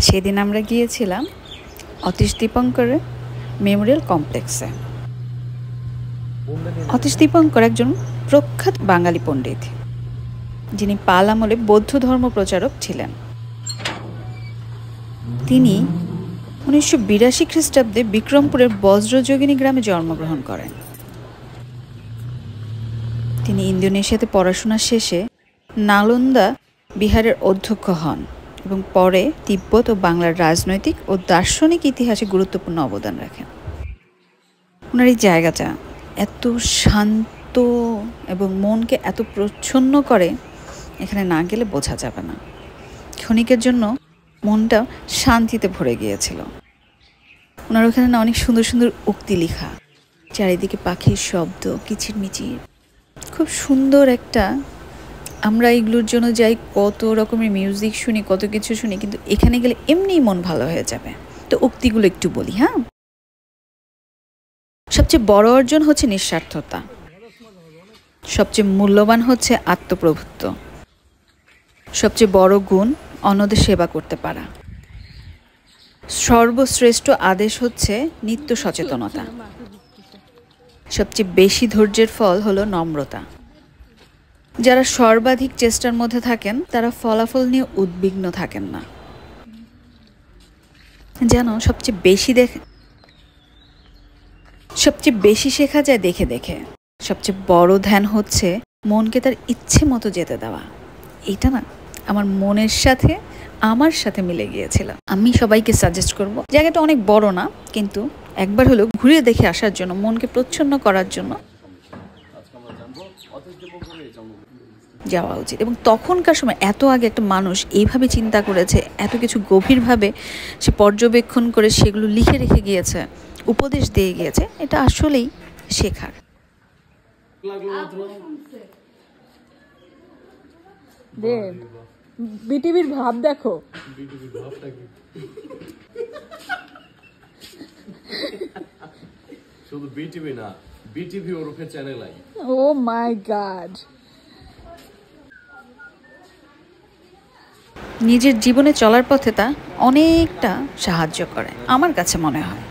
সেদিন আমরা গিয়েছিলাম অতীশ দীপঙ্করের মেমোরিয়াল কমপ্লেক্সে। অতীশ দীপঙ্কর একজন প্রখ্যাত বাঙালি পণ্ডিত, যিনি পাল আমলে বৌদ্ধ ধর্ম প্রচারক ছিলেন। তিনি 1982 খ্রিস্টাব্দে বিক্রমপুরের বজ্রযোগিনী গ্রামে জন্মগ্রহণ করেন। তিনি ইন্দোনেশিয়াতে পড়াশোনা শেষে নালন্দা বিহারের অধ্যক্ষ হন এবং পরে তিব্বত ও বাংলার রাজনৈতিক ও দার্শনিক ইতিহাসে গুরুত্বপূর্ণ অবদান রাখেন। ওনার এই জায়গাটা এত শান্ত এবং মনকে এত প্রচ্ছন্ন করে, এখানে না গেলে বোঝা যাবে না। ক্ষণিকের জন্য মনটা শান্তিতে ভরে গিয়েছিল। ওনার ওখানে না অনেক সুন্দর সুন্দর উক্তি লেখা, চারিদিকে পাখির শব্দ, কিচিরমিচির, খুব সুন্দর একটা। আমরা এগুলোর জন্য যাই, কত রকমের মিউজিক শুনি, কত কিছু শুনি, কিন্তু এখানে গেলে এমনিই মন ভালো হয়ে যাবে। তো উক্তিগুলো একটু বলি। হ্যাঁ, সবচেয়ে বড় অর্জন হচ্ছে নিঃস্বার্থতা, সবচেয়ে মূল্যবান হচ্ছে আত্মপ্রভুত্ব, সবচেয়ে বড় গুণ অন্যদের সেবা করতে পারা, সর্বশ্রেষ্ঠ আদেশ হচ্ছে নিত্য সচেতনতা, সবচেয়ে বেশি ধৈর্যের ফল হলো নম্রতা। যারা সর্বাধিক চেষ্টার মধ্যে থাকেন তারা ফলাফল নিয়ে উদ্বিগ্ন থাকেন না। যেন সবচেয়ে বেশি শেখা যায় দেখে দেখে। সবচেয়ে বড় ধ্যান হচ্ছে মনকে তার ইচ্ছে মতো যেতে দেওয়া। এটা না আমার সাথে মিলে গিয়েছিল। আমি সবাইকে সাজেস্ট করব, জায়গাটা অনেক বড় না, কিন্তু একবার হলেও ঘুরে দেখে আসার জন্য, মনকে প্রচ্ছন্ন করার জন্য যাওয়া উচিত। এবং তখনকার সময় এত আগে একটা মানুষ এইভাবে চিন্তা করেছে, এত কিছু গভীরভাবে সে পর্যবেক্ষণ করে সেগুলো লিখে রেখে গিয়েছে, উপদেশ দিয়ে গিয়েছে। এটা আসলেই শেখার। বিটিভির ভাব দেখো, শুধু বিটিভি না, বিটিভি ওরফে channel I. Oh my God. নিজের জীবনে চলার পথে তা অনেকটা সাহায্য করে আমার কাছে মনে হয়।